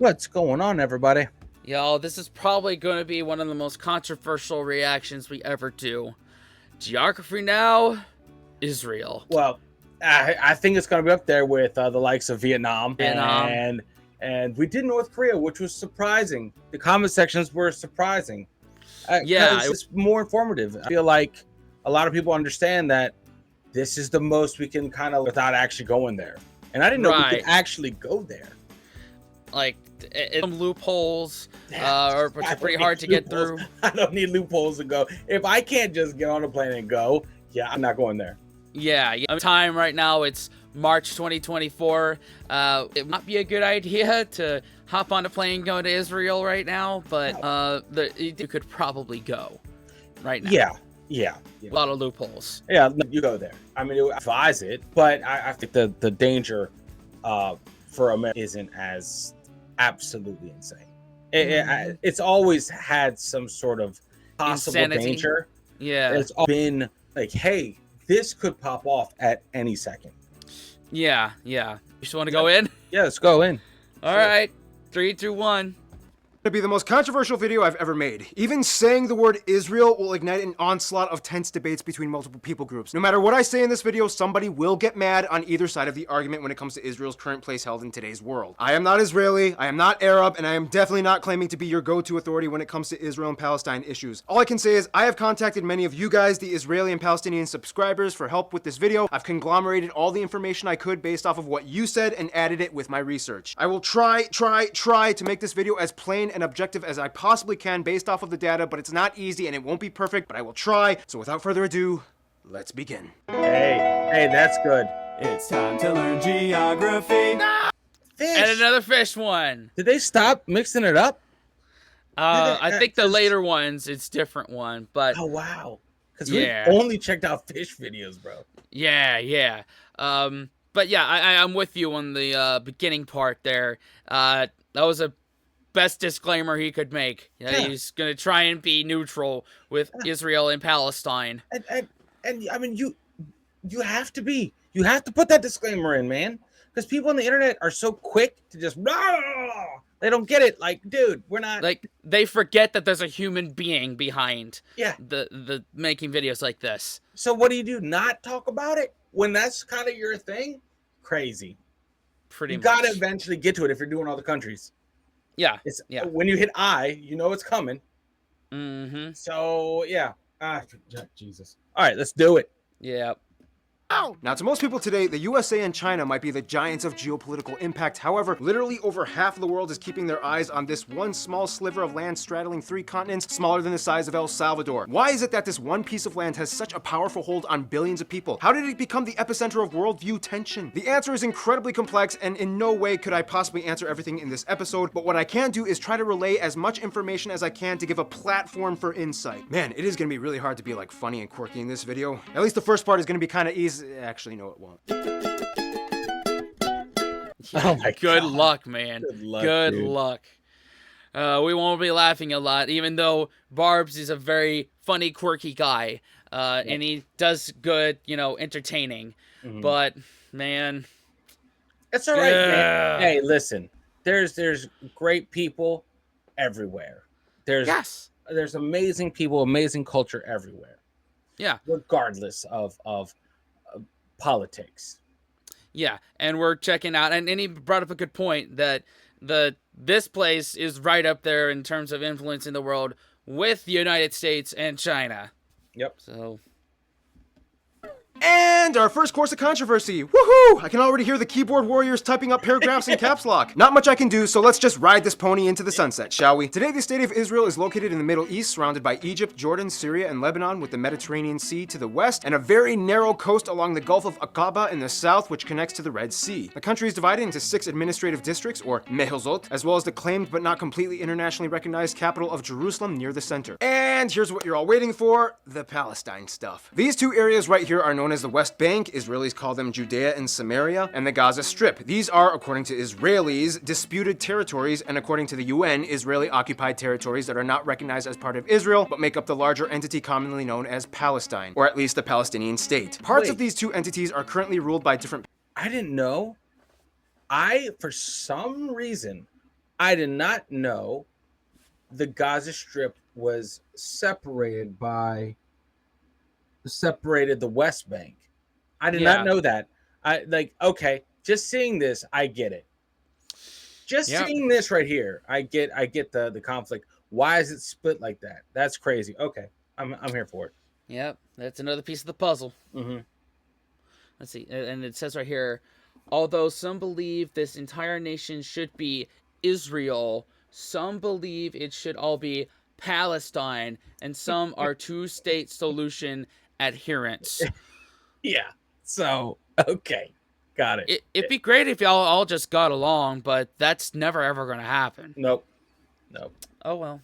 What's going on, everybody? Yo, this is probably going to be one of the most controversial reactions we ever do. Geography now, Israel. Well, I think it's going to be up there with the likes of Vietnam, Vietnam. and we did North Korea, which was surprising. The comment sections were surprising Yeah, because it's more informative. I feel like a lot of people understand that this is the most we can kind of without actually going there. And I didn't know we could right. actually go there. Like, some loopholes, which I are pretty don't hard need to get loopholes. through. I don't need loopholes to go. If I can't just get on a plane and go, yeah, I'm not going there. Yeah. Time right now, it's March 2024. It might be a good idea to hop on a plane and go to Israel right now, but you could probably go right now. Yeah. A lot of loopholes. Yeah, no, you go there. I mean, you advise it, but I think the danger for America isn't as absolutely insane. It's always had some sort of possible Insanity. danger. Yeah. It's all been like, hey, this could pop off at any second. Yeah. You just want to go in? Yeah, let's go in. All right. 3, 2, 1. To be the most controversial video I've ever made. Even saying the word Israel will ignite an onslaught of tense debates between multiple people groups. No matter what I say in this video, somebody will get mad on either side of the argument when it comes to Israel's current place held in today's world. I am not Israeli, I am not Arab, and I am definitely not claiming to be your go-to authority when it comes to Israel and Palestine issues. All I can say is I have contacted many of you guys, the Israeli and Palestinian subscribers, for help with this video. I've conglomerated all the information I could based off of what you said and added it with my research. I will try to make this video as plain and objective as I possibly can based off of the data, but it's not easy and it won't be perfect, but I will try. So without further ado, let's begin. Hey, that's good. It's time to learn geography. Fish. And another fish one. Did they stop mixing it up? I think the later ones, it's different one, but Oh wow, because Yeah. we only checked out fish videos, bro. yeah. But yeah, I'm with you on the beginning part there. That was a best disclaimer he could make. Yeah. He's gonna try and be neutral with Israel and Palestine. And I mean, you have to be. You have to put that disclaimer in, man, because people on the internet are so quick to just they don't get it. Like, dude, we're not Like, they forget that there's a human being behind yeah. the making videos like this. So what do? Not talk about it when that's kind of your thing? Crazy. Pretty You much. got to eventually get to it if you're doing all the countries. Yeah. It's Yeah. when you hit I, you know it's coming. Mm-hmm. So yeah. Jesus. All right, let's do it. Yeah. Now, to most people today, the USA and China might be the giants of geopolitical impact. However, literally over half of the world is keeping their eyes on this one small sliver of land straddling 3 continents, smaller than the size of El Salvador. Why is it that this one piece of land has such a powerful hold on billions of people? How did it become the epicenter of worldview tension? The answer is incredibly complex, and in no way could I possibly answer everything in this episode, but what I can do is try to relay as much information as I can to give a platform for insight. Man, it is gonna be really hard to be like funny and quirky in this video. At least the first part is gonna be kind of easy. Actually, no, it won't. Oh my Good God. luck, man. Good luck, dude. We won't be laughing a lot, even though Barbs is a very funny, quirky guy. And he does good, entertaining. Mhm. But, man, It's all right, Yeah. man. Hey, listen. There's great people everywhere. yes. There's amazing people, amazing culture everywhere, Yeah. regardless of politics. Yeah. And we're checking out, and he brought up a good point that this place is right up there in terms of influence in the world with the United States and China. Yep. So, And our first course of controversy. Woohoo! I can already hear the keyboard warriors typing up paragraphs in caps lock. Not much I can do, so let's just ride this pony into the sunset, shall we? Today, the state of Israel is located in the Middle East, surrounded by Egypt, Jordan, Syria, and Lebanon, with the Mediterranean Sea to the west, and a very narrow coast along the Gulf of Aqaba in the south, which connects to the Red Sea. The country is divided into 6 administrative districts, or mehuzot, as well as the claimed but not completely internationally recognized capital of Jerusalem near the center. And here's what you're all waiting for, the Palestine stuff. These 2 areas right here are known as the West Bank, Israelis call them Judea and Samaria, and the Gaza Strip. These are, according to Israelis, disputed territories, and according to the UN, Israeli-occupied territories that are not recognized as part of Israel, but make up the larger entity commonly known as Palestine, or at least the Palestinian state. Parts Wait. of these 2 entities are currently ruled by different I didn't know. For some reason, I did not know the Gaza Strip was separated the West Bank. I did not Yeah. know that. Okay, just seeing this, I get it. Just Yep. seeing this right here, I get the conflict. Why is it split like that? That's crazy. Okay, I'm here for it. Yep. That's another piece of the puzzle. Mm-hmm. Let's see. And it says right here, although some believe this entire nation should be Israel, some believe it should all be Palestine, and some are two-state solution adherents. Yeah. So okay, got it. It'd be great if y'all all just got along, but that's never ever going to happen. Nope. Oh well.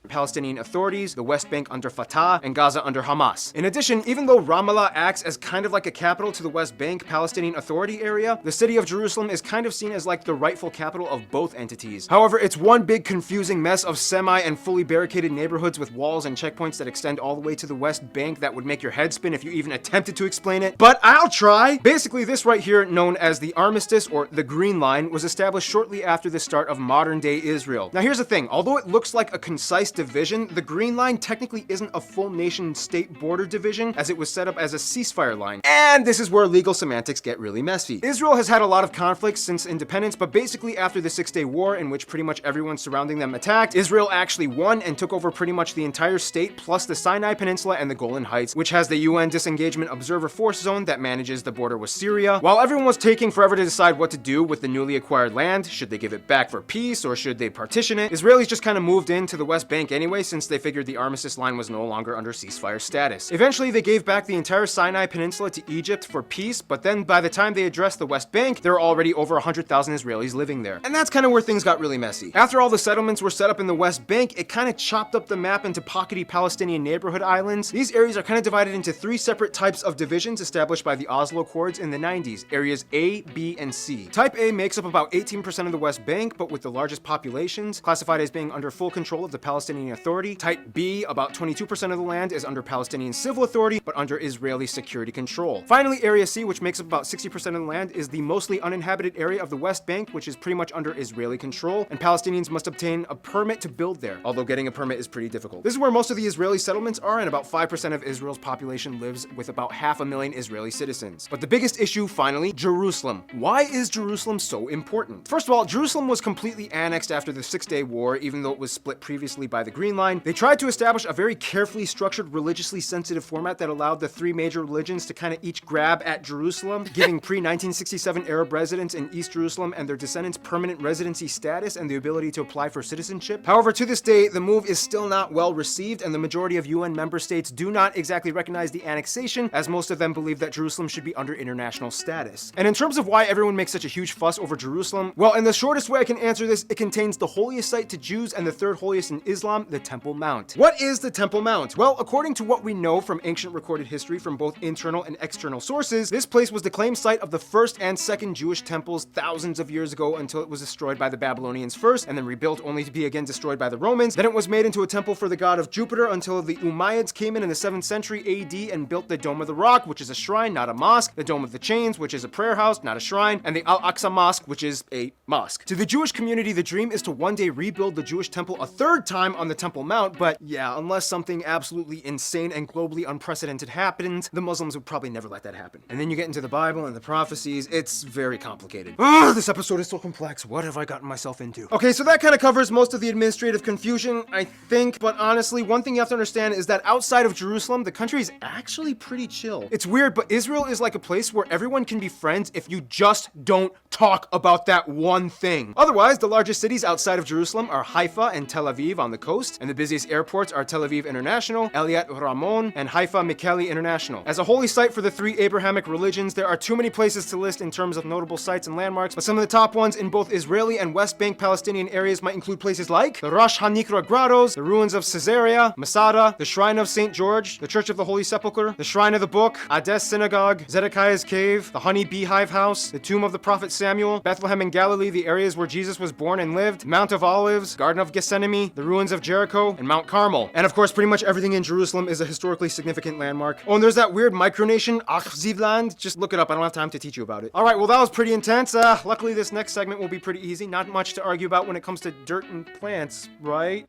Palestinian authorities, the West Bank under Fatah, and Gaza under Hamas. In addition, even though Ramallah acts as kind of like a capital to the West Bank Palestinian Authority area, the city of Jerusalem is kind of seen as like the rightful capital of both entities. However, it's one big confusing mess of semi and fully barricaded neighborhoods with walls and checkpoints that extend all the way to the West Bank that would make your head spin if you even attempted to explain it. But I'll try! Basically, this right here, known as the Armistice or the Green Line, was established shortly after the start of modern-day Israel. Now here's the thing, although it looks like a concise division, the Green Line technically isn't a full nation-state border division, as it was set up as a ceasefire line. And this is where legal semantics get really messy. Israel has had a lot of conflicts since independence, but basically after the Six-Day War, in which pretty much everyone surrounding them attacked, Israel actually won and took over pretty much the entire state, plus the Sinai Peninsula and the Golan Heights, which has the UN Disengagement Observer Force Zone that manages the border with Syria. While everyone was taking forever to decide what to do with the newly acquired land, should they give it back for peace or should they partition it, Israelis just kind of moved into the West Bank anyway, since they figured the armistice line was no longer under ceasefire status. Eventually, they gave back the entire Sinai Peninsula to Egypt for peace, but then by the time they addressed the West Bank, there were already over 100,000 Israelis living there. And that's kind of where things got really messy. After all the settlements were set up in the West Bank, it kind of chopped up the map into pockety Palestinian neighborhood islands. These areas are kind of divided into three separate types of divisions established by the Oslo Accords in the 90s, areas A, B, and C. Type A makes up about 18% of the West Bank, but with the largest populations, classified as being under full control of the Palestinian Authority. Type B, about 22% of the land, is under Palestinian civil authority, but under Israeli security control. Finally, Area C, which makes up about 60% of the land, is the mostly uninhabited area of the West Bank, which is pretty much under Israeli control, and Palestinians must obtain a permit to build there, although getting a permit is pretty difficult. This is where most of the Israeli settlements are, and about 5% of Israel's population lives with about 500,000 Israeli citizens. But the biggest issue, finally, Jerusalem. Why is Jerusalem so important? First of all, Jerusalem was completely annexed after the Six-Day War, even though it was split previously by the Green Line. They tried to establish a very carefully structured, religiously sensitive format that allowed the three major religions to kind of each grab at Jerusalem, giving pre-1967 Arab residents in East Jerusalem and their descendants permanent residency status and the ability to apply for citizenship. However, to this day, the move is still not well received, and the majority of UN member states do not exactly recognize the annexation, as most of them believe that Jerusalem should be under international status. And in terms of why everyone makes such a huge fuss over Jerusalem, well, in the shortest way I can answer this, it contains the holiest site to Jews and the third holiest in Islam, the Temple Mount. What is the Temple Mount? Well, according to what we know from ancient recorded history from both internal and external sources, this place was the claimed site of the first and second Jewish temples thousands of years ago until it was destroyed by the Babylonians first and then rebuilt only to be again destroyed by the Romans. Then it was made into a temple for the god of Jupiter until the Umayyads came in the 7th century AD and built the Dome of the Rock, which is a shrine, not a mosque, the Dome of the Chains, which is a prayer house, not a shrine, and the Al-Aqsa Mosque, which is a mosque. To the Jewish community, the dream is to one day rebuild the Jewish temple a third time on the Temple Mount, but yeah, unless something absolutely insane and globally unprecedented happens, the Muslims would probably never let that happen. And then you get into the Bible and the prophecies, it's very complicated. This episode is so complex. What have I gotten myself into? Okay, so that kind of covers most of the administrative confusion, I think, but honestly, one thing you have to understand is that outside of Jerusalem, the country is actually pretty chill. It's weird, but Israel is like a place where everyone can be friends if you just don't talk about that one thing. Otherwise, the largest cities outside of Jerusalem are Haifa and Tel Aviv on the coast, and the busiest airports are Tel Aviv International, Eliat Ramon, and Haifa Mikeli International. As a holy site for the three Abrahamic religions, there are too many places to list in terms of notable sites and landmarks, but some of the top ones in both Israeli and West Bank Palestinian areas might include places like the Rosh HaNikra Grottos, the ruins of Caesarea, Masada, the Shrine of St. George, the Church of the Holy Sepulchre, the Shrine of the Book, Ades Synagogue, Zedekiah's Cave, the Honey Beehive House, the Tomb of the Prophet Samuel, Bethlehem in Galilee, the areas where Jesus was born and lived, Mount of Olives, Garden of Gethsemane, the ruins ruins of Jericho, and Mount Carmel. And of course, pretty much everything in Jerusalem is a historically significant landmark. Oh, and there's that weird micronation, Achzivland. Just look it up. I don't have time to teach you about it. All right, well, that was pretty intense. Luckily, this next segment will be pretty easy. Not much to argue about when it comes to dirt and plants, right?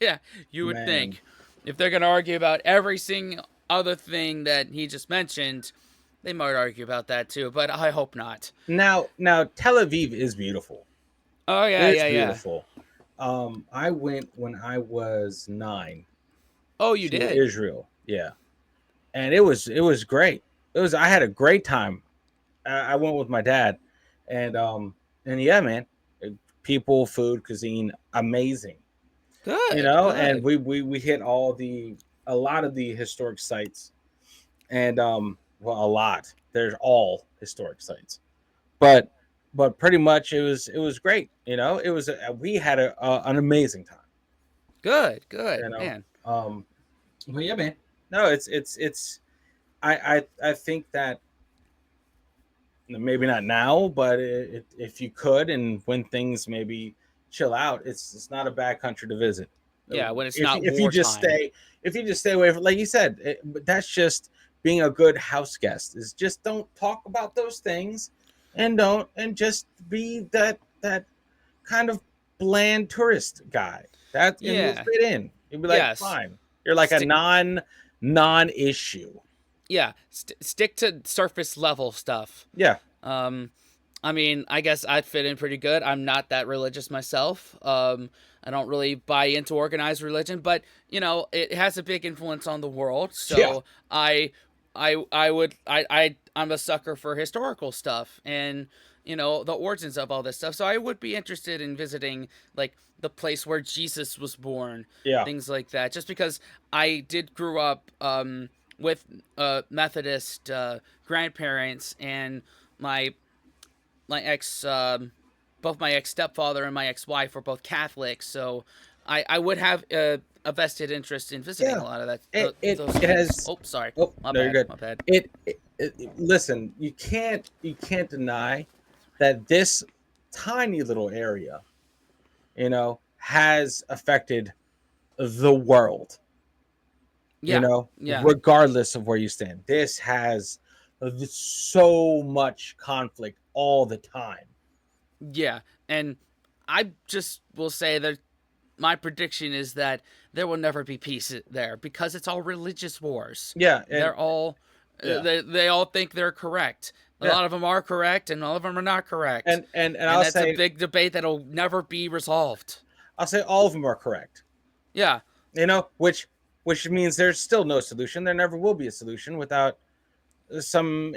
Yeah, you would think. If they're going to argue about every single other thing that he just mentioned, they might argue about that too, but I hope not. Now, Tel Aviv is beautiful. Oh, yeah, It's yeah, beautiful. I went when I was 9. Oh, you to did? Israel, yeah, and it was great. I had a great time. I went with my dad, and yeah, man, people, food, cuisine, amazing. Good. You know, good. and we hit a lot of the historic sites, and well, a lot. There's all historic sites, but pretty much it was great. You know, we had an amazing time. Good, You know, man. Well, yeah, man. No, it's. I think that maybe not now, but if you could, and when things maybe chill out, it's not a bad country to visit. Yeah, when it's if, not if you just wartime. stay away from, like you said, but that's just being a good house guest. Is just don't talk about those things, and just be that kind of bland tourist guy. And you'll Yeah. fit in. You'll be like, Yes. fine. You're like a non-issue. Yeah, stick to surface level stuff. Yeah. I mean, I guess I'd fit in pretty good. I'm not that religious myself. I don't really buy into organized religion, but you know, it has a big influence on the world. So Yeah. I'm a sucker for historical stuff and you know the origins of all this stuff. So I would be interested in visiting like the place where Jesus was born, Yeah. things like that. Just because I did grow up with Methodist grandparents and my ex, both my ex stepfather and my ex wife were both Catholics, so I would have a vested interest in visiting a lot of that. It those has. things. Oh, sorry. Oh, My no, bad. you're good. My bad. Listen, you can't deny that this tiny little area, you know, has affected the world. Yeah. You know, Yeah. regardless of where you stand, this has so much conflict all the time. Yeah, and I just will say that my prediction is that there will never be peace there because it's all religious wars. Yeah, They're all they all think they're correct. A lot of them are correct, and all of them are not correct. and that's a big debate that'll never be resolved. I'll say all of them are correct. Yeah, You know, which means there's still no solution. There never will be a solution without some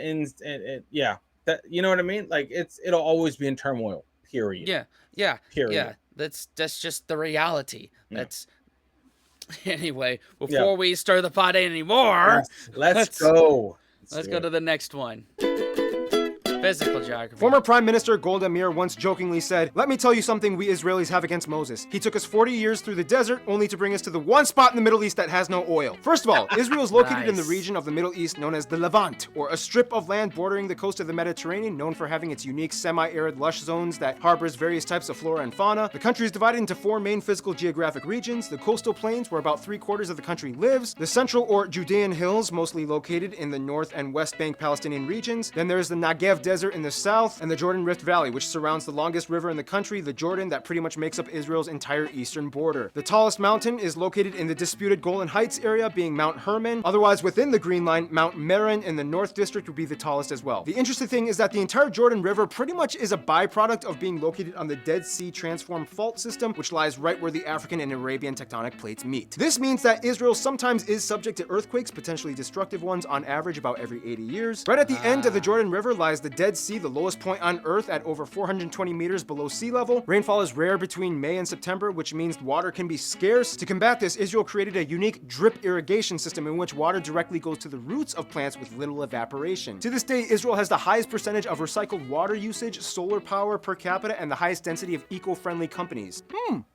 yeah. That, you know what I mean? Like it'll always be in turmoil. Period. yeah. Period. That's just the reality. Yeah. That's anyway. Before we stir the pot anymore, let's go. Let's go to the next one. Physical geography. Former Prime Minister Golda Meir once jokingly said, "Let me tell you something we Israelis have against Moses. He took us 40 years through the desert only to bring us to the one spot in the Middle East that has no oil." First of all, Israel is located in the Nice. region of the Middle East known as the Levant, or a strip of land bordering the coast of the Mediterranean known for having its unique semi-arid lush zones that harbors various types of flora and fauna. The country is divided into 4 main physical geographic regions: the coastal plains, where about 3/4 of the country lives; the central or Judean hills, mostly located in the north and west bank Palestinian regions; then there's the Negev desert in the south, and the Jordan Rift Valley, which surrounds the longest river in the country, the Jordan, that pretty much makes up Israel's entire eastern border. The tallest mountain is located in the disputed Golan Heights area, being Mount Hermon. Otherwise, within the Green Line, Mount Meron in the North District would be the tallest as well. The interesting thing is that the entire Jordan River pretty much is a byproduct of being located on the Dead Sea Transform Fault System, which lies right where the African and Arabian tectonic plates meet. This means that Israel sometimes is subject to earthquakes, potentially destructive ones on average about every 80 years. Right at the end of the Jordan River lies the Dead Sea, the lowest point on Earth at over 420 meters below sea level. Rainfall is rare between May and September, which means water can be scarce. To combat this, Israel created a unique drip irrigation system in which water directly goes to the roots of plants with little evaporation. To this day, Israel has the highest percentage of recycled water usage, solar power per capita, and the highest density of eco-friendly companies.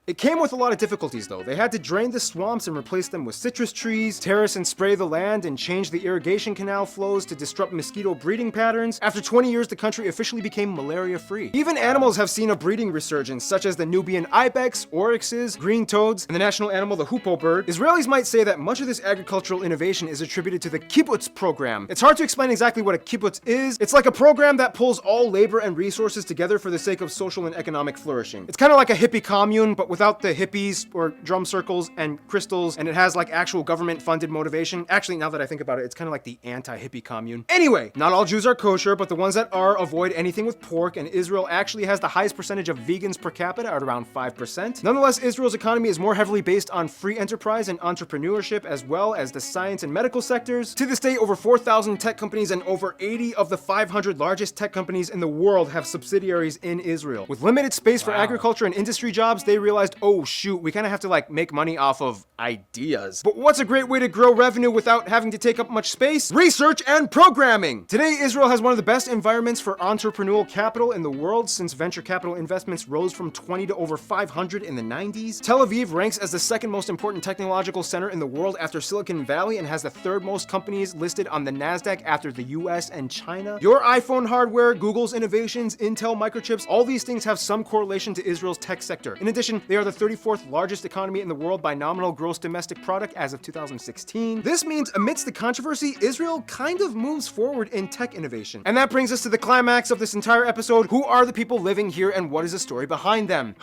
It came with a lot of difficulties though. They had to drain the swamps and replace them with citrus trees, terrace and spray the land, and change the irrigation canal flows to disrupt mosquito breeding patterns. After 20 years years, the country officially became malaria-free. Even animals have seen a breeding resurgence, such as the Nubian ibex, oryxes, green toads, and the national animal, the hoopoe bird. Israelis might say that much of this agricultural innovation is attributed to the kibbutz program. It's hard to explain exactly what a kibbutz is. It's like a program that pulls all labor and resources together for the sake of social and economic flourishing. It's kind of like a hippie commune, but without the hippies or drum circles and crystals, and it has like actual government-funded motivation. Actually, now that I think about it, it's kind of like the anti-hippie commune. Anyway, not all Jews are kosher, but the ones that are avoid anything with pork, and Israel actually has the highest percentage of vegans per capita at around 5%. Nonetheless, Israel's economy is more heavily based on free enterprise and entrepreneurship, as well as the science and medical sectors. To this day, over 4,000 tech companies and over 80 of the 500 largest tech companies in the world have subsidiaries in Israel. With limited space for agriculture and industry jobs, they realized, oh shoot, we kind of have to like make money off of ideas. But what's a great way to grow revenue without having to take up much space? Research and programming! Today, Israel has one of the best environments for entrepreneurial capital in the world, since venture capital investments rose from 20 to over 500 in the 90s. Tel Aviv ranks as the second most important technological center in the world after Silicon Valley and has the third most companies listed on the NASDAQ after the US and China. Your iPhone hardware, Google's innovations, Intel microchips, all these things have some correlation to Israel's tech sector. In addition, they are the 34th largest economy in the world by nominal gross domestic product as of 2016. This means amidst the controversy, Israel kind of moves forward in tech innovation. And that brings us to the climax of this entire episode. Who are the people living here and what is the story behind them?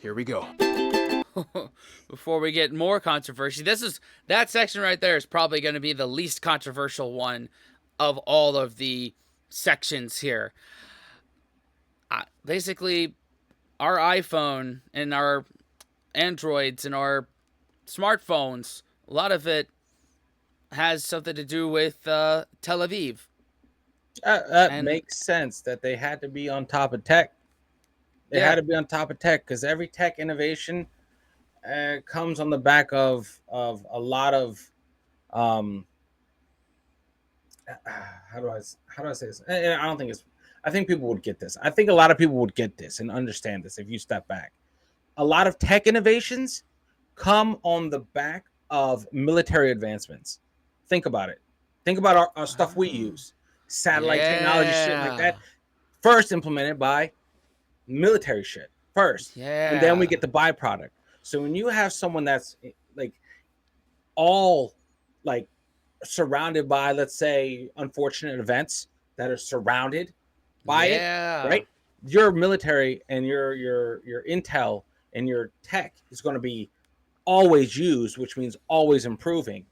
Here we go. Before we get more controversy, that section right there is probably going to be the least controversial one of all of the sections here. Basically, our iPhone and our Androids and our smartphones, a lot of it has something to do with Tel Aviv. That makes sense that they had to be on top of tech. They had to be on top of tech because every tech innovation comes on the back of a lot of how do I say this? And I think people would get this. I think a lot of people would get this and understand this if you step back. A lot of tech innovations come on the back of military advancements. Think about it. Think about our stuff we use. Satellite technology, shit like that. First implemented by military shit first. And then we get the byproduct. So when you have someone that's like all like surrounded by, let's say, unfortunate events that are surrounded by it, right? Your military and your intel and your tech is going to be always used, which means always improving.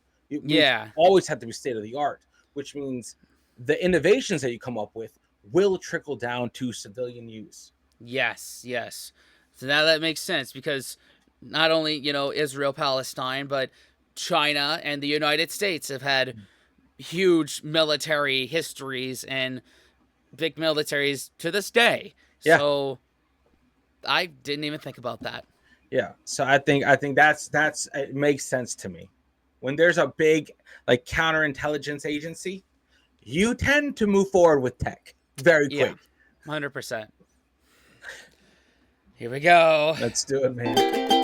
Always have to be state of the art, which means the innovations that you come up with will trickle down to civilian use. Yes. So now that makes sense because not only, Israel, Palestine, but China and the United States have had huge military histories and big militaries to this day. Yeah. So I didn't even think about that. Yeah. So I think that's it makes sense to me. When there's a big like counterintelligence agency, you tend to move forward with tech very quick. 100%. Here we go. Let's do it, man.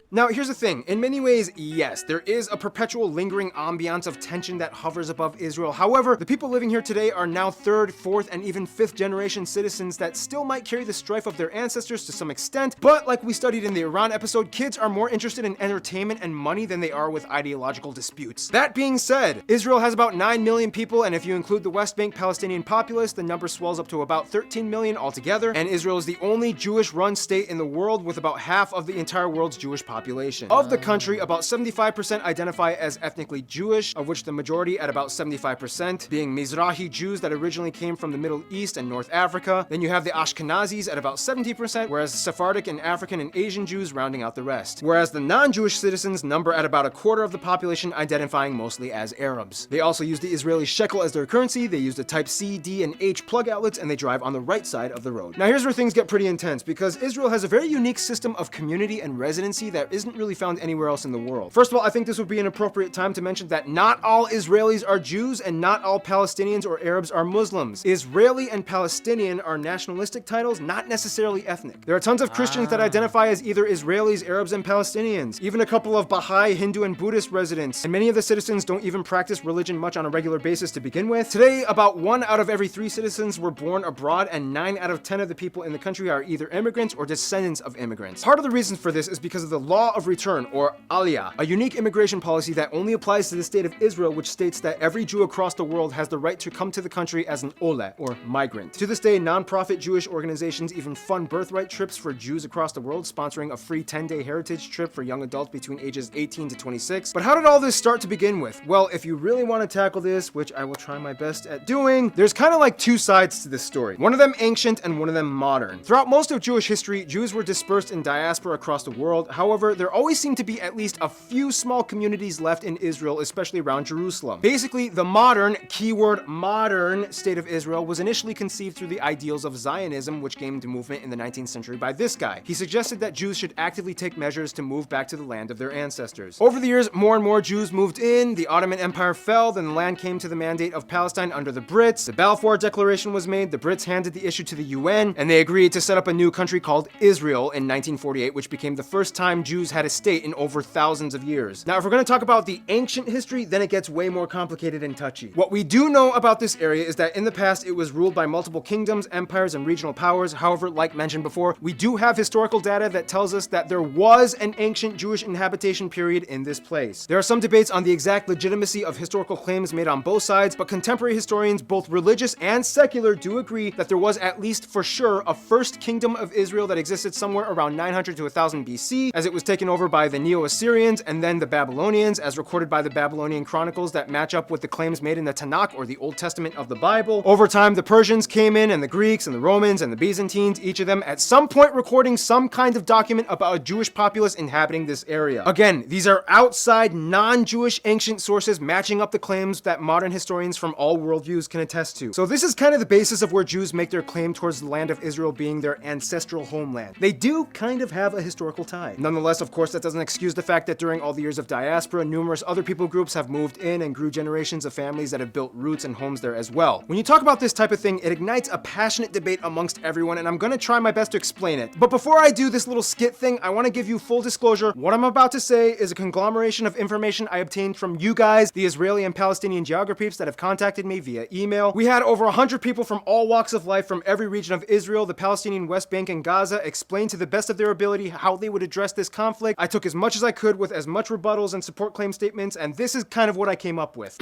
Now, here's the thing. In many ways, yes, there is a perpetual lingering ambiance of tension that hovers above Israel. However, the people living here today are now third, fourth, and even fifth generation citizens that still might carry the strife of their ancestors to some extent. But like we studied in the Iran episode, kids are more interested in entertainment and money than they are with ideological disputes. That being said, Israel has about 9 million people, and if you include the West Bank Palestinian populace, the number swells up to about 13 million altogether. And Israel is the only Jewish-run state in the world with about half of the entire world's Jewish population. Of the country, about 75% identify as ethnically Jewish, of which the majority at about 75% being Mizrahi Jews that originally came from the Middle East and North Africa. Then you have the Ashkenazis at about 70%, whereas the Sephardic and African and Asian Jews rounding out the rest. Whereas the non-Jewish citizens number at about a quarter of the population, identifying mostly as Arabs. They also use the Israeli shekel as their currency, they use the type C, D, and H plug outlets, and they drive on the right side of the road. Now here's where things get pretty intense, because Israel has a very unique system of community and residency that that isn't really found anywhere else in the world. First of all, I think this would be an appropriate time to mention that not all Israelis are Jews and not all Palestinians or Arabs are Muslims. Israeli and Palestinian are nationalistic titles, not necessarily ethnic. There are tons of Christians that identify as either Israelis, Arabs, and Palestinians, even a couple of Baha'i, Hindu, and Buddhist residents, and many of the citizens don't even practice religion much on a regular basis to begin with. Today, about 1 out of every 3 citizens were born abroad, and 9 out of 10 of the people in the country are either immigrants or descendants of immigrants. Part of the reason for this is because of the law of return, or aliyah, a unique immigration policy that only applies to the state of Israel, which states that every Jew across the world has the right to come to the country as an ole, or migrant. To this day, non-profit Jewish organizations even fund birthright trips for Jews across the world, sponsoring a free 10-day heritage trip for young adults between ages 18 to 26. But how did all this start to begin with? Well, if you really want to tackle this, which I will try my best at doing, there's kind of like 2 sides to this story. One of them ancient and one of them modern. Throughout most of Jewish history, Jews were dispersed in diaspora across the world. However, there always seemed to be at least a few small communities left in Israel, especially around Jerusalem. Basically, the modern, keyword modern, state of Israel was initially conceived through the ideals of Zionism, which gained movement in the 19th century by this guy. He suggested that Jews should actively take measures to move back to the land of their ancestors. Over the years, more and more Jews moved in, the Ottoman Empire fell, then the land came to the mandate of Palestine under the Brits, the Balfour Declaration was made, the Brits handed the issue to the UN, and they agreed to set up a new country called Israel in 1948, which became the first time Jews had a state in over thousands of years. Now, if we're going to talk about the ancient history, then it gets way more complicated and touchy. What we do know about this area is that in the past, it was ruled by multiple kingdoms, empires, and regional powers. However, like mentioned before, we do have historical data that tells us that there was an ancient Jewish inhabitation period in this place. There are some debates on the exact legitimacy of historical claims made on both sides, but contemporary historians, both religious and secular, do agree that there was at least for sure a first kingdom of Israel that existed somewhere around 900 to 1000 BC, as it was taken over by the Neo-Assyrians and then the Babylonians, as recorded by the Babylonian chronicles that match up with the claims made in the Tanakh, or the Old Testament of the Bible. Over time, the Persians came in, and the Greeks and the Romans and the Byzantines, each of them at some point recording some kind of document about a Jewish populace inhabiting this area. Again, these are outside, non-Jewish ancient sources matching up the claims that modern historians from all worldviews can attest to. So this is kind of the basis of where Jews make their claim towards the land of Israel being their ancestral homeland. They do kind of have a historical tie. Nonetheless, of course, that doesn't excuse the fact that during all the years of diaspora, numerous other people groups have moved in and grew generations of families that have built roots and homes there as well. When you talk about this type of thing, it ignites a passionate debate amongst everyone, and I'm gonna try my best to explain it. But before I do this little skit thing, I want to give you full disclosure. What I'm about to say is a conglomeration of information I obtained from you guys, the Israeli and Palestinian geographers that have contacted me via email. We had over 100 people from all walks of life from every region of Israel, the Palestinian West Bank, and Gaza explain to the best of their ability how they would address this conflict. I took as much as I could with as much rebuttals and support claim statements, and this is kind of what I came up with.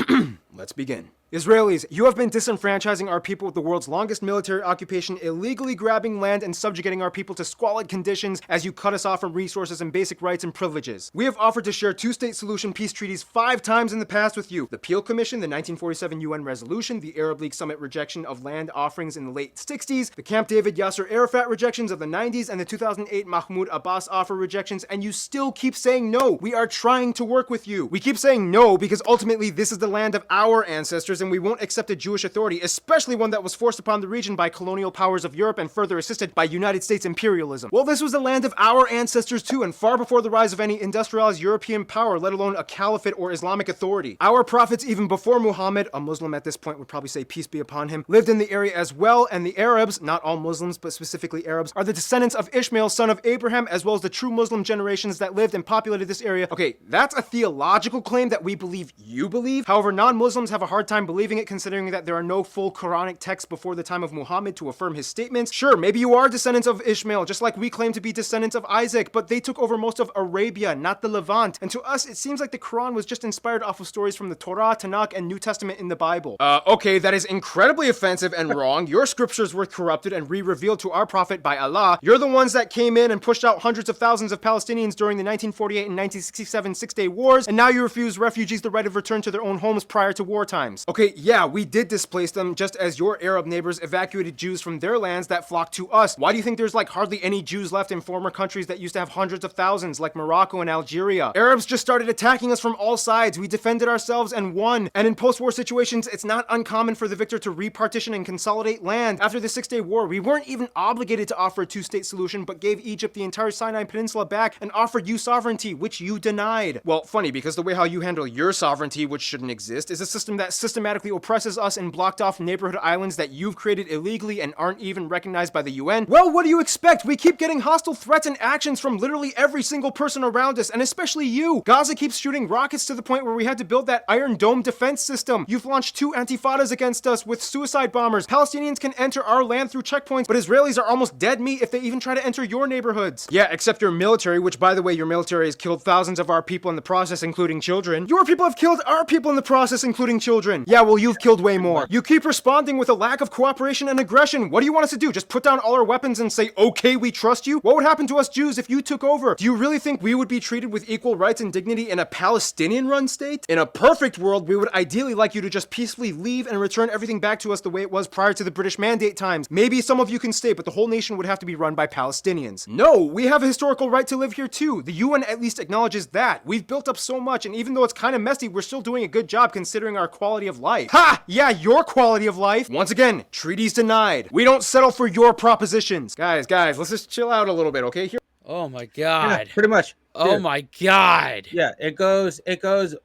Let's begin. Israelis, you have been disenfranchising our people with the world's longest military occupation, illegally grabbing land and subjugating our people to squalid conditions as you cut us off from resources and basic rights and privileges. We have offered to share 2-state solution peace treaties 5 times in the past with you. The Peel Commission, the 1947 UN resolution, the Arab League summit rejection of land offerings in the late 60s, the Camp David Yasser Arafat rejections of the 90s, and the 2008 Mahmoud Abbas offer rejections, and you still keep saying no. We are trying to work with you. We keep saying no because ultimately this is the land of our ancestors, and we won't accept a Jewish authority, especially one that was forced upon the region by colonial powers of Europe and further assisted by United States imperialism. Well, this was the land of our ancestors too, and far before the rise of any industrialized European power, let alone a caliphate or Islamic authority. Our prophets, even before Muhammad, a Muslim at this point would probably say peace be upon him, lived in the area as well, and the Arabs, not all Muslims, but specifically Arabs, are the descendants of Ishmael, son of Abraham, as well as the true Muslim generations that lived and populated this area. Okay, that's a theological claim that we believe you believe. However, non-Muslims have a hard time believing it, considering that there are no full Quranic texts before the time of Muhammad to affirm his statements. Sure, maybe you are descendants of Ishmael, just like we claim to be descendants of Isaac, but they took over most of Arabia, not the Levant. And to us, it seems like the Quran was just inspired off of stories from the Torah, Tanakh, and New Testament in the Bible. Okay, that is incredibly offensive and wrong. Your scriptures were corrupted and re-revealed to our prophet by Allah. You're the ones that came in and pushed out hundreds of thousands of Palestinians during the 1948 and 1967 Six-Day Wars, and now you refuse refugees the right of return to their own homes prior to war times. Okay, yeah, we did displace them just as your Arab neighbors evacuated Jews from their lands that flocked to us. Why do you think there's like hardly any Jews left in former countries that used to have hundreds of thousands like Morocco and Algeria? Arabs just started attacking us from all sides. We defended ourselves and won. And in post-war situations, it's not uncommon for the victor to repartition and consolidate land. After the Six-Day War, we weren't even obligated to offer a two-state solution, but gave Egypt the entire Sinai Peninsula back and offered you sovereignty, which you denied. Well, funny, because the way how you handle your sovereignty, which shouldn't exist, is a system that systematically oppresses us and blocked off neighborhood islands that you've created illegally and aren't even recognized by the UN. Well, what do you expect? We keep getting hostile threats and actions from literally every single person around us, and especially you. Gaza keeps shooting rockets to the point where we had to build that Iron Dome defense system. You've launched 2 antifadas against us with suicide bombers. Palestinians can enter our land through checkpoints, but Israelis are almost dead meat if they even try to enter your neighborhoods. Yeah, except your military, which by the way, your military has killed thousands of our people in the process, including children. Your people have killed our people in the process, including children. Yeah, well, you've killed way more. You keep responding with a lack of cooperation and aggression. What do you want us to do? Just put down all our weapons and say, okay, we trust you? What would happen to us Jews if you took over? Do you really think we would be treated with equal rights and dignity in a Palestinian-run state? In a perfect world, we would ideally like you to just peacefully leave and return everything back to us the way it was prior to the British Mandate times. Maybe some of you can stay, but the whole nation would have to be run by Palestinians. No, we have a historical right to live here too. The UN at least acknowledges that. We've built up so much, and even though it's kind of messy, we're still doing a good job considering our quality of life. Ha! Yeah, your quality of life. Once again, treaties denied. We don't settle for your propositions. Guys, let's just chill out a little bit, okay? Here. Oh my god. Yeah, pretty much. Oh Dude. my god. Yeah, it goes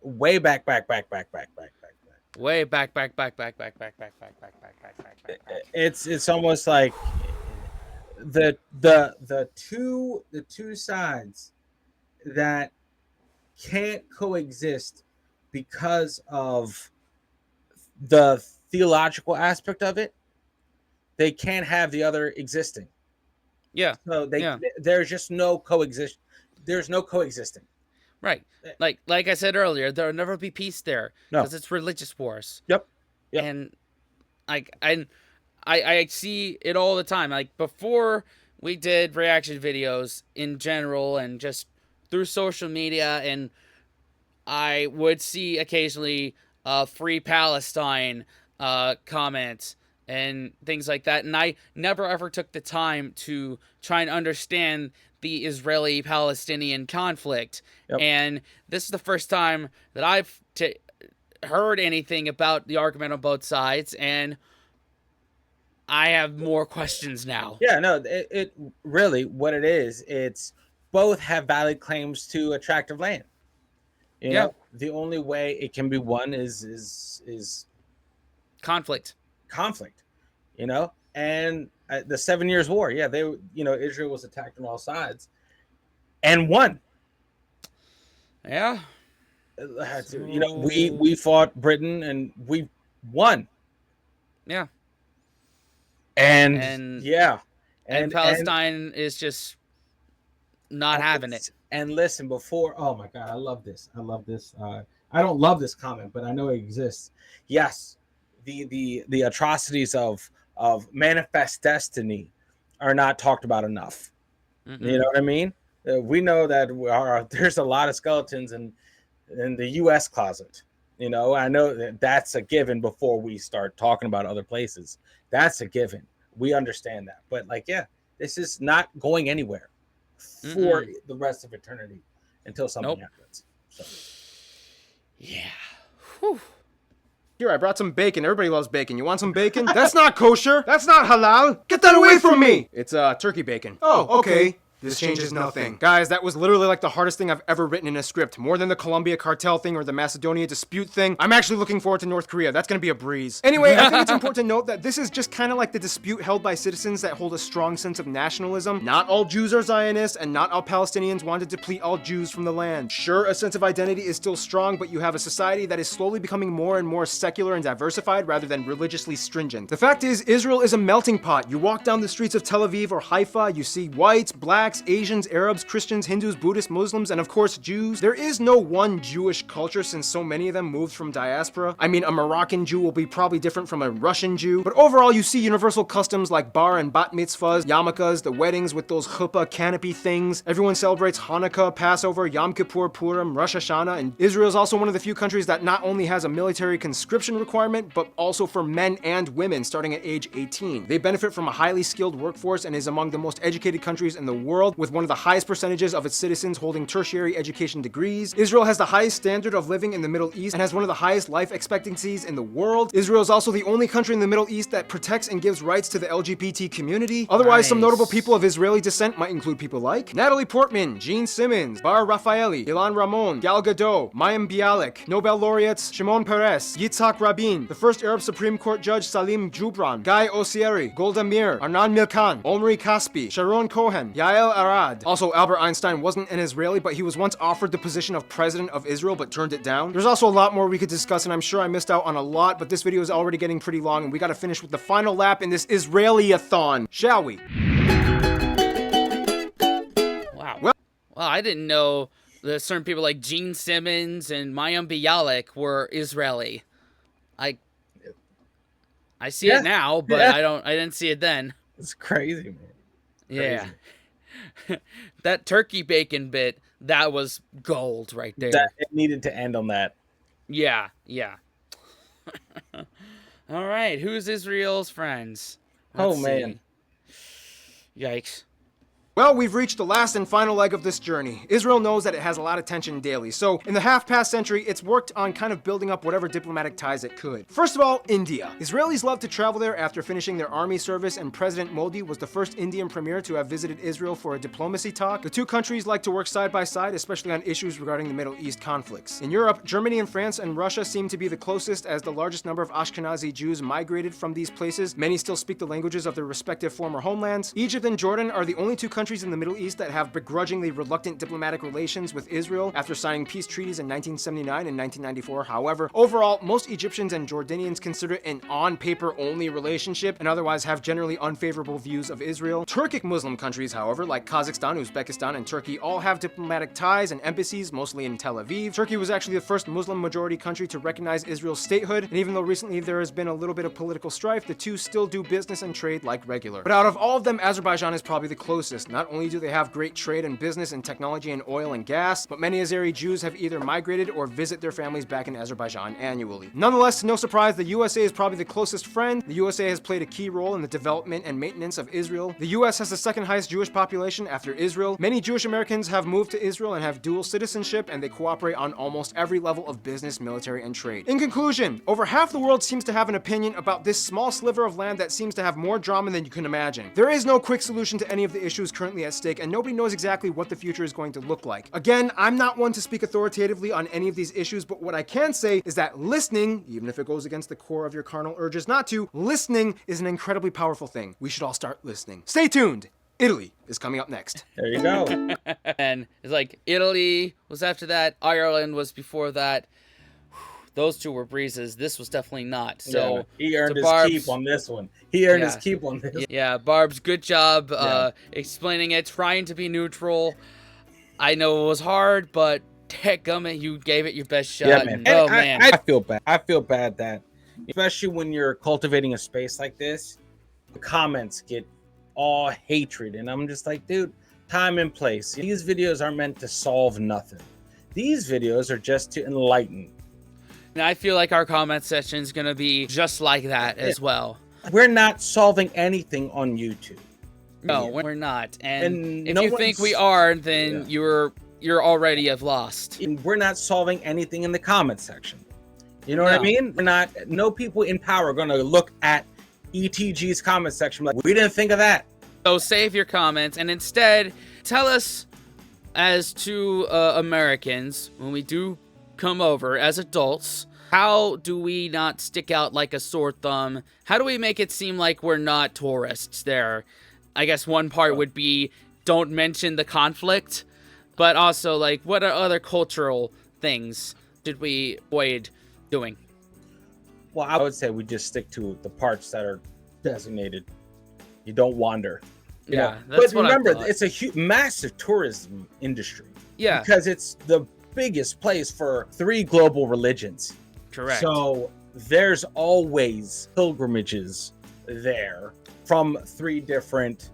way back. Way back. It's almost like the two sides that can't coexist because of the theological aspect of it. They can't have the other existing. Yeah. So there's just no coexist. There's no coexisting. Right. Like I said earlier, there'll never be peace there because it's religious wars. Yep. And I see it all the time. Like before we did reaction videos in general and just through social media, and I would see occasionally Free Palestine comments and things like that. And I never ever took the time to try and understand the Israeli-Palestinian conflict. Yep. And this is the first time that I've heard anything about the argument on both sides, and I have more questions now. Yeah, no, it really what it is, it's both have valid claims to attractive land. You know, the only way it can be won is conflict. You know, and the 7 Years' War, Israel was attacked on all sides and won. Yeah. You know, we fought Britain and we won. Yeah. And Palestine is just not having it. And listen, oh my God, I love this. I don't love this comment, but I know it exists. Yes, the atrocities of manifest destiny are not talked about enough. Mm-mm. You know what I mean? We know that there's a lot of skeletons in the U.S. closet. You know, I know that's a given before we start talking about other places. That's a given. We understand that. But this is not going anywhere for the rest of eternity until something happens. So. Yeah. Whew. Here, I brought some bacon. Everybody loves bacon. You want some bacon? That's not kosher. That's not halal. Get that away from me. It's turkey bacon. Oh, okay. This changes nothing. Guys, that was literally like the hardest thing I've ever written in a script. More than the Columbia cartel thing or the Macedonia dispute thing. I'm actually looking forward to North Korea. That's gonna be a breeze. Anyway, I think it's important to note that this is just kind of like the dispute held by citizens that hold a strong sense of nationalism. Not all Jews are Zionists, and not all Palestinians want to deplete all Jews from the land. Sure, a sense of identity is still strong, but you have a society that is slowly becoming more and more secular and diversified rather than religiously stringent. The fact is, Israel is a melting pot. You walk down the streets of Tel Aviv or Haifa, you see whites, blacks, blacks, Asians, Arabs, Christians, Hindus, Buddhists, Muslims, and of course Jews. There is no one Jewish culture since so many of them moved from diaspora. I mean, a Moroccan Jew will be probably different from a Russian Jew, but overall you see universal customs like bar and bat mitzvahs, yarmulkes, the weddings with those chuppah canopy things. Everyone celebrates Hanukkah, Passover, Yom Kippur, Purim, Rosh Hashanah, and Israel is also one of the few countries that not only has a military conscription requirement, but also for men and women starting at age 18. They benefit from a highly skilled workforce and is among the most educated countries in the world, with one of the highest percentages of its citizens holding tertiary education degrees. Israel has the highest standard of living in the Middle East and has one of the highest life expectancies in the world. Israel is also the only country in the Middle East that protects and gives rights to the LGBT community. Otherwise, some notable people of Israeli descent might include people like Natalie Portman, Gene Simmons, Bar Raffaeli, Ilan Ramon, Gal Gadot, Mayim Bialik, Nobel laureates Shimon Peres, Yitzhak Rabin, the first Arab Supreme Court Judge Salim Jubran, Guy Osieri, Golda Meir, Arnan Milkan, Omri Kaspi, Sharon Cohen, Yael Arad. Also, Albert Einstein wasn't an Israeli, but he was once offered the position of president of Israel, but turned it down. There's also a lot more we could discuss, and I'm sure I missed out on a lot, but this video is already getting pretty long, and we gotta finish with the final lap in this Israeli-a-thon, shall we? Wow. Well, I didn't know that certain people like Gene Simmons and Mayim Bialik were Israeli. I see it now, but I didn't see it then. It's crazy, man. Yeah. That turkey bacon bit, that was gold right there. It needed to end on that. Yeah. All right, who's Israel's friends? Let's man. see. Yikes. Well, we've reached the last and final leg of this journey. Israel knows that it has a lot of tension daily, so in the half-past century, it's worked on kind of building up whatever diplomatic ties it could. First of all, India. Israelis love to travel there after finishing their army service, and President Modi was the first Indian premier to have visited Israel for a diplomacy talk. The two countries like to work side by side, especially on issues regarding the Middle East conflicts. In Europe, Germany and France and Russia seem to be the closest, as the largest number of Ashkenazi Jews migrated from these places. Many still speak the languages of their respective former homelands. Egypt and Jordan are the only two countries in the Middle East that have begrudgingly reluctant diplomatic relations with Israel after signing peace treaties in 1979 and 1994. However, overall, most Egyptians and Jordanians consider it an on-paper only relationship and otherwise have generally unfavorable views of Israel. Turkic Muslim countries, however, like Kazakhstan, Uzbekistan, and Turkey, all have diplomatic ties and embassies, mostly in Tel Aviv. Turkey was actually the first Muslim-majority country to recognize Israel's statehood, and even though recently there has been a little bit of political strife, the two still do business and trade like regular. But out of all of them, Azerbaijan is probably the closest. Not only do they have great trade and business and technology and oil and gas, but many Azeri Jews have either migrated or visit their families back in Azerbaijan annually. Nonetheless, no surprise, the USA is probably the closest friend. The USA has played a key role in the development and maintenance of Israel. The US has the second highest Jewish population after Israel. Many Jewish Americans have moved to Israel and have dual citizenship, and they cooperate on almost every level of business, military, and trade. In conclusion, over half the world seems to have an opinion about this small sliver of land that seems to have more drama than you can imagine. There is no quick solution to any of the issues currently at stake, and nobody knows exactly what the future is going to look like. Again, I'm not one to speak authoritatively on any of these issues, but what I can say is that listening, even if it goes against the core of your carnal urges not to, listening is an incredibly powerful thing. We should all start listening. Stay tuned. Italy is coming up next. There you go. And it's like Italy was after that, Ireland was before that. Those two were breezes. This was definitely not. So yeah, he earned his Barb's keep on this one. He earned his keep on this. Yeah, Barb's good job explaining it, trying to be neutral. I know it was hard, but dadgummit, you gave it your best shot. Yeah, man. And, man. I feel bad. I feel bad that, especially when you're cultivating a space like this, the comments get all hatred. And I'm just like, dude, time and place. These videos aren't meant to solve nothing. These videos are just to enlighten. And I feel like our comment section is going to be just like that as well. We're not solving anything on YouTube. No, we're not. And if you think we are, then you're already have lost. And we're not solving anything in the comment section. You know what I mean? We're not. No people in power are going to look at ETG's comment section like, we didn't think of that. So save your comments and instead tell us, as two Americans, when we do come over as adults, how do we not stick out like a sore thumb? How do we make it seem like we're not tourists there? I guess one part would be don't mention the conflict, but also like what are other cultural things should we avoid doing? Well, I would say we just stick to the parts that are designated. You don't wander. You know? Yeah, that's But what I remember, thought. it's a massive tourism industry. Yeah, Because it's the biggest place for 3 global religions. correct. So there's always pilgrimages there from three different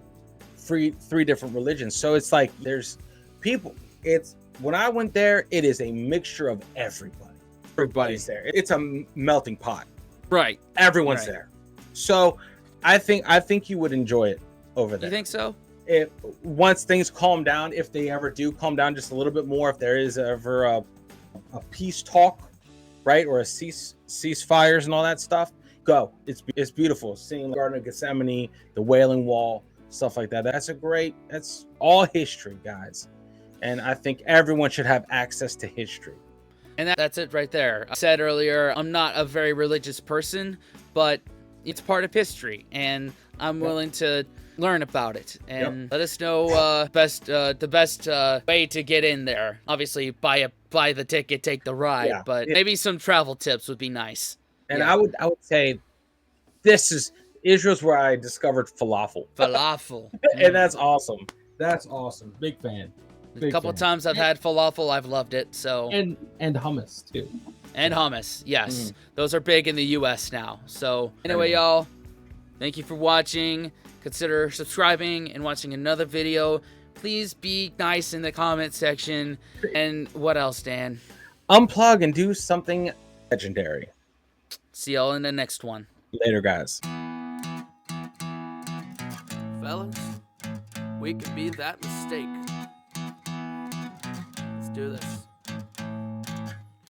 religions. So it's like there's people. It's when I went there, it is a mixture of everybody. Everybody's there. It's a melting pot. Right. Everyone's Right. there. So I think you would enjoy it over there. You think so? If once things calm down, if they ever do calm down just a little bit more, if there is ever a peace talk, right, or a ceasefires and all that stuff, go. It's beautiful seeing the Garden of Gethsemane, the Wailing Wall, stuff like that. That's all history, guys, and I think everyone should have access to history. And that's it right there. I said earlier, I'm not a very religious person, but it's part of history, and I'm willing to learn about it. And let us know the best way to get in there. Obviously, buy the ticket, take the ride, but maybe some travel tips would be nice. And I would say Israel's where I discovered falafel. Falafel. And that's awesome. That's awesome. Big fan. A couple times I've had falafel, I've loved it. So and hummus too. And hummus, yes. Those are big in the US now. So anyway, y'all, thank you for watching. Consider subscribing and watching another video. Please be nice in the comment section. And what else, Dan? Unplug and do something legendary. See y'all in the next one. Later, guys. Fellas, we could be that mistake. Let's do this.